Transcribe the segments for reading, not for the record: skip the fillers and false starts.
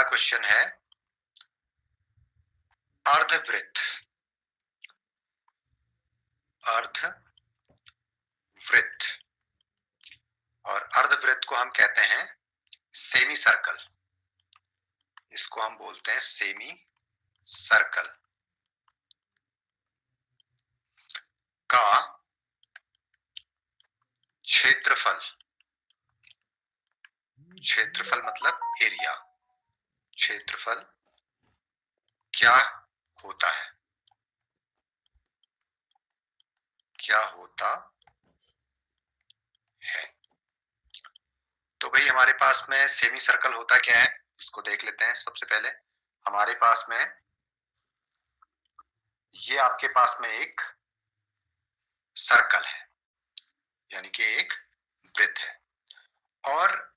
Question है अर्धवृत्त। अर्धवृत्त और अर्धवृत्त को हम कहते हैं सेमी सर्कल। इसको हम बोलते हैं सेमी सर्कल का क्षेत्रफल, क्षेत्रफल मतलब एरिया, क्षेत्रफल क्या होता है, क्या होता है। तो भाई हमारे पास में सेमी सर्कल होता क्या है, इसको देख लेते हैं। सबसे पहले हमारे पास में ये आपके पास में एक सर्कल है, यानी कि एक वृत्त है, और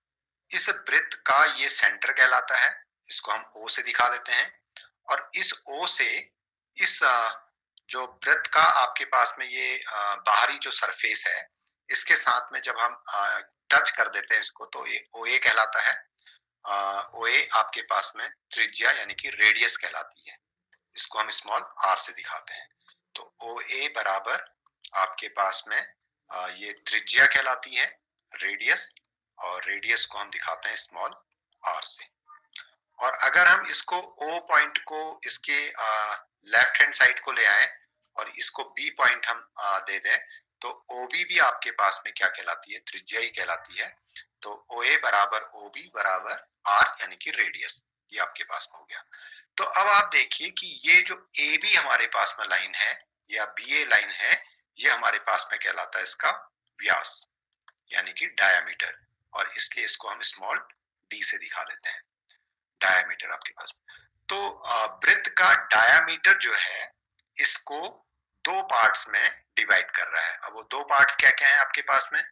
इस वृत्त का ये सेंटर कहलाता है। इसको हम O से दिखा देते हैं, और इस O से इस जो वृत्त का आपके पास में ये बाहरी जो सरफेस है, इसके साथ में जब हम टच कर देते हैं इसको, तो ये OA कहलाता है। OA आपके पास में त्रिज्या यानी कि रेडियस कहलाती है। इसको हम स्मॉल r से दिखाते हैं। तो OA बराबर आपके पास में ये त्रिज्या कहलाती है, रेडियस, और रेडियस को हम दिखाते हैं स्मॉल r से। और अगर हम इसको O पॉइंट को इसके लेफ्ट हैंड साइड को ले आए और इसको B पॉइंट हम दे दें, तो OB भी आपके पास में क्या कहलाती है, त्रिज्या ही कहलाती है। तो OA बराबर OB बराबर R यानी कि रेडियस, ये आपके पास में हो गया। तो अब आप देखिए कि ये जो AB हमारे पास में लाइन है या BA लाइन है, ये हमारे पास में कहलाता है इसका व्यास यानी कि डायामीटर, और इसलिए इसको हम स्मॉल d से दिखा देते हैं, डायामीटर आपके पास। तो वृत्त का डायामीटर जो है, इसको दो पार्ट्स में डिवाइड कर रहा है। अब वो दो पार्ट्स क्या क्या है आपके पास में?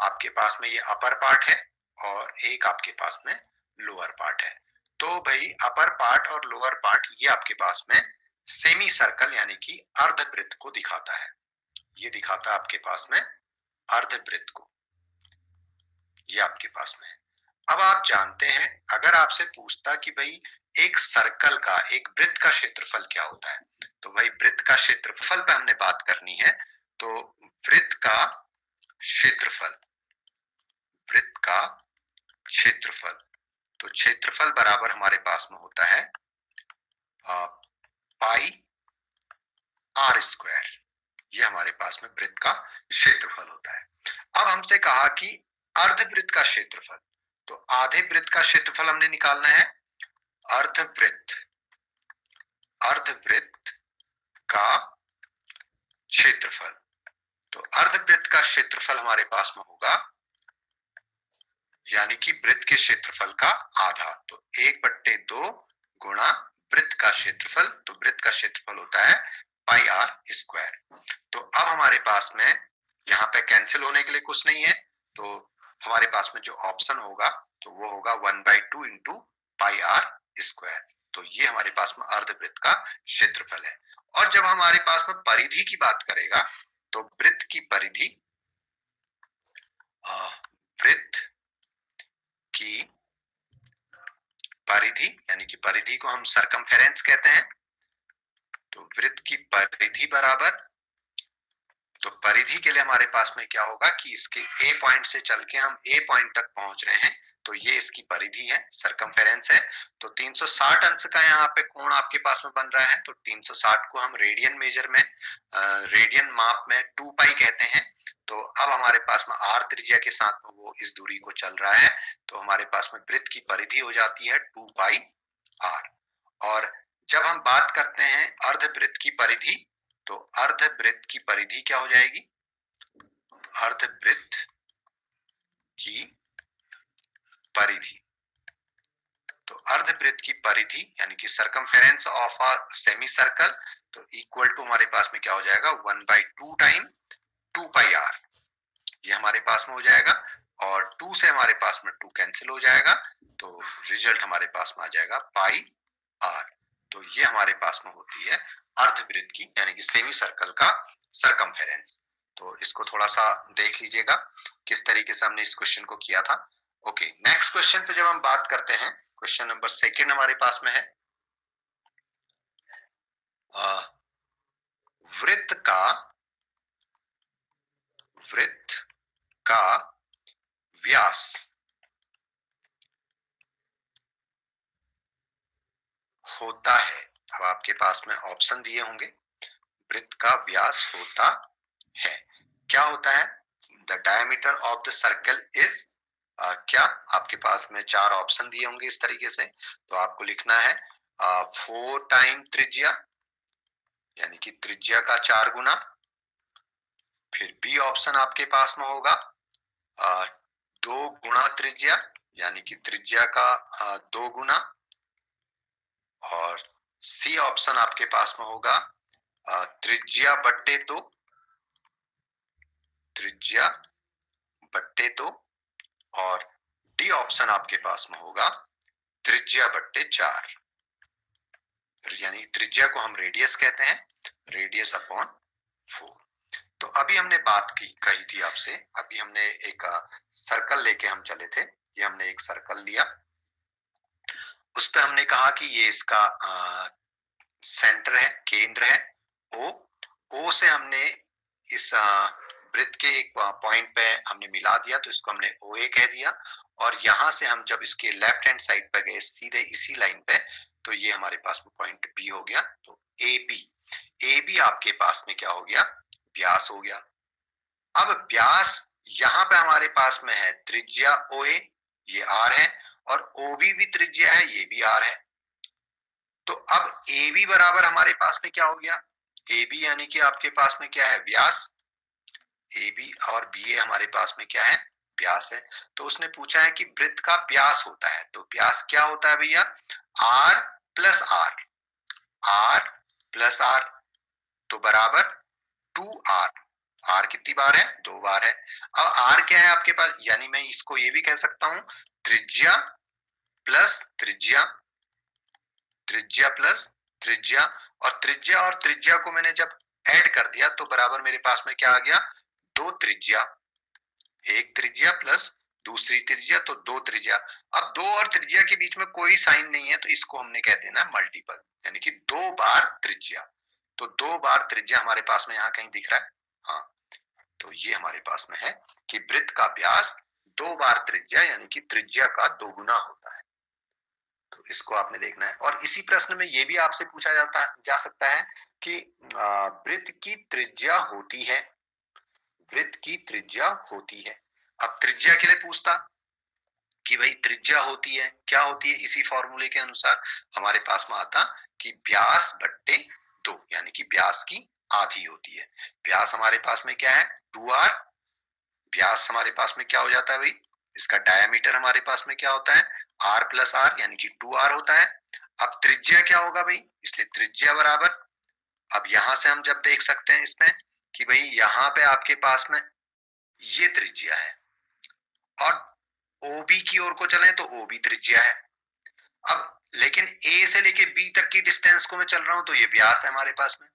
आपके पास में ये अपर पार्ट है और एक आपके पास में लोअर पार्ट है। तो भाई अपर पार्ट और लोअर पार्ट ये आपके पास में सेमी सर्कल यानी कि अर्धवृत्त को दिखाता है। ये दिखाता है आपके पास में अर्धवृत्त को, ये आपके पास में है। अब आप जानते हैं, अगर आपसे पूछता कि भाई एक सर्कल का, एक वृत्त का क्षेत्रफल क्या होता है, तो भाई वृत्त का क्षेत्रफल पे हमने बात करनी है। तो वृत्त का क्षेत्रफल, वृत्त का क्षेत्रफल, तो क्षेत्रफल बराबर हमारे पास में होता है पाई r स्क्वायर। ये हमारे पास में वृत्त का क्षेत्रफल होता है। अब हमसे कहा कि अर्धवृत्त का क्षेत्रफल, तो आधे वृत्त का क्षेत्रफल हमने निकालना है। अर्धवृत्त, अर्धवृत्त का क्षेत्रफल, तो अर्धवृत्त का क्षेत्रफल हमारे पास में होगा यानी कि वृत्त के क्षेत्रफल का आधा, तो 1/2 गुणा वृत्त का क्षेत्रफल, तो वृत्त का क्षेत्रफल होता है पाई r स्क्वायर। तो अब हमारे पास में यहाँ पे कैंसिल होने के लिए कुछ नहीं है, तो हमारे पास में जो ऑप्शन होगा तो वो होगा 1/2 इंटू पाई r स्क्वायर। तो ये हमारे पास में अर्धवृत्त का क्षेत्रफल है। और जब हमारे पास में परिधि की बात करेगा, तो वृत्त की परिधि, वृत्त की परिधि यानी कि परिधि को हम सरकमफेरेंस कहते हैं। तो वृत्त की परिधि बराबर, तो परिधि के लिए हमारे पास में क्या होगा कि इसके A पॉइंट से चल के हम A पॉइंट तक पहुंच रहे हैं, तो ये इसकी परिधि है, सरकमफेरेंस है। तो 360 अंश का यहाँ पे कोण आपके पास में बन रहा है। तो 360 को हम रेडियन मेजर में, रेडियन माप में 2 पाई कहते हैं। तो अब हमारे पास में r त्रिज्या के साथ में वो इस दूरी को चल रहा है, तो हमारे पास में वृत्त की परिधि हो जाती है 2 पाई r। और जब हम बात करते हैं अर्धवृत्त की परिधि, तो अर्धवृत्त की परिधि क्या हो जाएगी? अर्धवृत्त की परिधि, तो अर्धवृत्त की परिधि यानी कि circumference of a semi circle, तो इक्वल टू हमारे पास में क्या हो जाएगा 1/2 टाइम 2 पाई r, ये हमारे पास में हो जाएगा। और 2 से हमारे पास में 2 कैंसिल हो जाएगा, तो रिजल्ट हमारे पास में आ जाएगा पाई r। तो ये हमारे पास में होती है अर्धवृत्त की यानी कि सेमी सर्कल का सरकमफेरेंस। तो इसको थोड़ा सा देख लीजिएगा किस तरीके से हमने इस क्वेश्चन को किया था। ओके, नेक्स्ट क्वेश्चन पे जब हम बात करते हैं, क्वेश्चन नंबर सेकंड हमारे पास में है, वृत्त का व्यास होता है। अब आपके पास में ऑप्शन दिए होंगे, वृत्त का व्यास होता है, क्या होता है? The diameter of the circle is, क्या आपके पास में 4 ऑप्शन दिए होंगे इस तरीके से, तो आपको लिखना है 4 टाइम त्रिज्या, यानी कि त्रिज्या का 4 गुना। फिर बी ऑप्शन आपके पास में होगा 2 गुणा त्रिज्या, यानी कि त्रिज्या का 2 गुना। और सी ऑप्शन आपके पास में होगा त्रिज्या बट्टे 2, त्रिज्या बट्टे 2। और डी ऑप्शन आपके पास में होगा त्रिज्या बट्टे 4, यानी त्रिज्या को हम रेडियस कहते हैं, रेडियस अपॉन 4। तो अभी हमने बात कही थी आपसे, अभी हमने एक सर्कल लेके हम चले थे, ये हमने एक सर्कल लिया, उस पर हमने कहा कि ये इसका सेंटर है, केंद्र है ओ से हमने इस वृत्त के एक पॉइंट पे हमने मिला दिया, तो इसको हमने OA कह दिया। और यहां से हम जब इसके लेफ्ट हैंड साइड पे गए सीधे इसी लाइन पे, तो ये हमारे पास में पॉइंट B हो गया। तो AB आपके पास में क्या हो गया? व्यास हो गया। अब व्यास यहाँ पे हमारे पास में है त्रिज्या OA, ये R है, और OB भी त्रिज्या है, ये भी R है। तो अब AB बराबर हमारे पास में क्या हो गया? AB यानी कि आपके पास में क्या है? व्यास। AB और BA हमारे पास में क्या है? व्यास है। तो उसने पूछा है कि वृत्त का व्यास होता है, तो व्यास क्या होता है भैया? R plus R, R plus R, तो बराबर 2R। R कितनी बार है? 2 बार है। अब R क्या है आपके पास? यानी मैं इसको ये भी कह सकता हूं त्रिज्या प्लस त्रिज्या, त्रिज्या प्लस त्रिज्या। और त्रिज्या को मैंने जब ऐड कर दिया तो बराबर मेरे पास में क्या आ गया? 2 त्रिज्या, एक त्रिज्या प्लस दूसरी त्रिज्या, तो 2 त्रिज्या। अब 2 और त्रिज्या के बीच में कोई साइन नहीं है, तो इसको हमने कह देना मल्टीपल, यानी कि 2 बार त्रिज्या। तो 2 बार त्रिज्या हमारे पास में यहाँ कहीं दिख रहा है? हाँ, तो ये हमारे पास में है कि वृत्त का व्यास 2 बार त्रिज्या, यानी कि त्रिज्या का 2 गुना होता है। तो इसको आपने देखना है। और इसी प्रश्न में ये भी आपसे पूछा जा सकता है कि वृत्त की त्रिज्या होती है, वृत्त की त्रिज्या होती है। अब त्रिज्या के लिए पूछता कि भाई त्रिज्या होती है, क्या होती है? इसी फॉर्मूले के अनुसार हमारे पास में आता कि व्यास बट्टे 2, यानी कि व्यास की आधी होती है। व्यास हमारे पास में क्या है? 2R। व्यास हमारे पास में क्या हो जाता है भाई? इसका डायमीटर हमारे पास में क्या होता है? R प्लस R, यानी कि 2R होता है। अब त्रिज्या क्या होगा भाई? इसलिए त्रिज्या बराबर, अब यहां से हम जब देख सकते हैं इसमें कि भाई यहाँ पे आपके पास में ये त्रिज्या है, और OB की ओर को चले तो OB त्रिज्या है। अब लेकिन A से लेके B तक की डिस्टेंस को मैं चल रहा हूं, तो ये व्यास है हमारे पास में।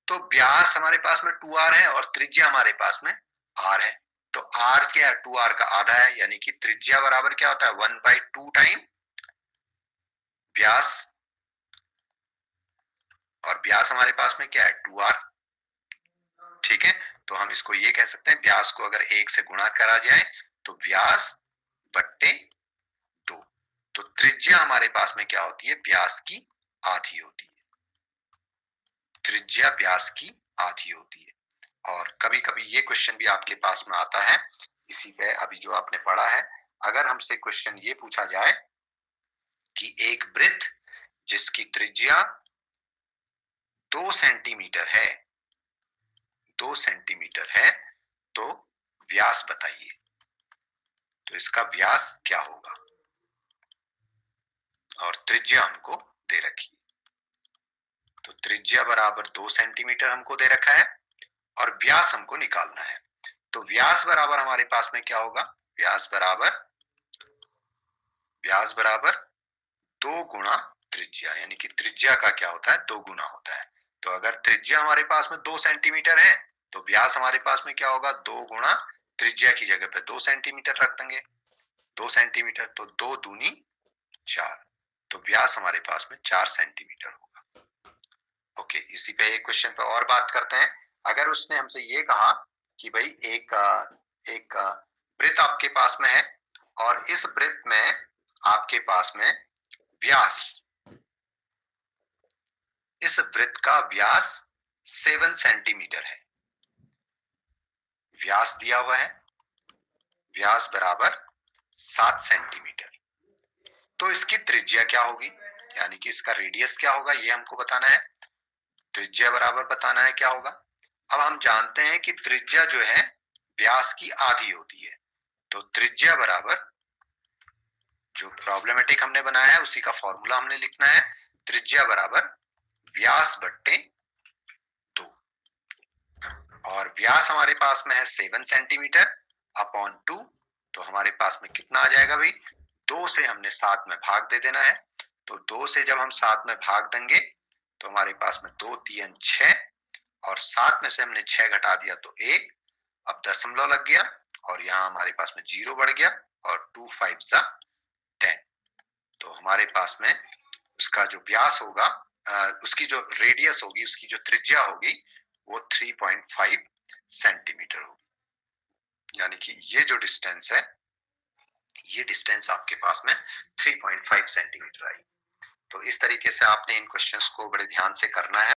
तो व्यास हमारे पास में 2R है और त्रिज्या हमारे पास में R है। तो R क्या है? 2R का आधा है, यानी कि त्रिज्या बराबर क्या होता है? 1/2 टाइम व्यास। और व्यास हमारे पास में क्या है? 2R। ठीक है, तो हम इसको ये कह सकते हैं, व्यास को अगर 1 से गुणा करा जाए तो व्यास बट्टे 2। तो त्रिज्या हमारे पास में क्या होती है? व्यास की आधी होती है, त्रिज्या व्यास की आधी होती है। और कभी कभी ये क्वेश्चन भी आपके पास में आता है, इसी पे अभी जो आपने पढ़ा है, अगर हमसे क्वेश्चन ये पूछा जाए कि एक वृत्त जिसकी त्रिज्या 2 सेंटीमीटर है, 2 सेंटीमीटर है, तो व्यास बताइए, तो इसका व्यास क्या होगा? और त्रिज्या हमको दे रखी है, तो त्रिज्या बराबर 2 सेंटीमीटर हमको दे रखा है, और व्यास हमको निकालना है। तो व्यास बराबर हमारे पास में क्या होगा? व्यास बराबर 2 गुणा त्रिज्या, यानी कि त्रिज्या का क्या होता है? 2 गुना होता है। तो अगर त्रिज्या हमारे पास में 2 सेंटीमीटर है, तो व्यास हमारे पास में क्या होगा? 2 गुणा त्रिज्या की जगह पे 2 सेंटीमीटर रख देंगे, 2 सेंटीमीटर, तो 2 दूनी 4, तो व्यास हमारे पास में 4 सेंटीमीटर होगा। ओके, इसी पे एक क्वेश्चन पे और बात करते हैं। अगर उसने हमसे ये कहा कि भाई एक वृत्त आपके पास में है और इस वृत्त में आपके पास में व्यास, इस वृत्त का व्यास 7 सेंटीमीटर है, व्यास दिया हुआ है, व्यास बराबर 7 सेंटीमीटर, तो इसकी त्रिज्या क्या होगी, यानी कि इसका रेडियस क्या होगा ये हमको बताना है, त्रिज्या बराबर बताना है क्या होगा। अब हम जानते हैं कि त्रिज्या जो है व्यास की आधी होती है, तो त्रिज्या बराबर जो प्रॉब्लमेटिक हमने बनाया है उसी का फॉर्मूला हमने लिखना है, त्रिज्या बराबर व्यास बट्टे 2, और व्यास हमारे पास में है 7 सेंटीमीटर अपॉन 2, तो हमारे पास में कितना आ जाएगा भाई, 2 से हमने 7 में भाग दे देना है, तो 2 से जब हम 7 में भाग देंगे तो हमारे पास में 2 3 6, और 7 में से हमने 6 घटा दिया तो 1, अब दशमलव लग गया और यहाँ हमारे पास में 0 बढ़ गया, और 2 5 10, तो हमारे पास में उसका जो व्यास होगा, उसकी जो रेडियस होगी, उसकी जो त्रिज्या होगी वो 3.5 सेंटीमीटर होगी, यानी कि ये जो डिस्टेंस है, ये डिस्टेंस आपके पास में 3.5 सेंटीमीटर आई। तो इस तरीके से आपने इन क्वेश्चंस को बड़े ध्यान से करना है।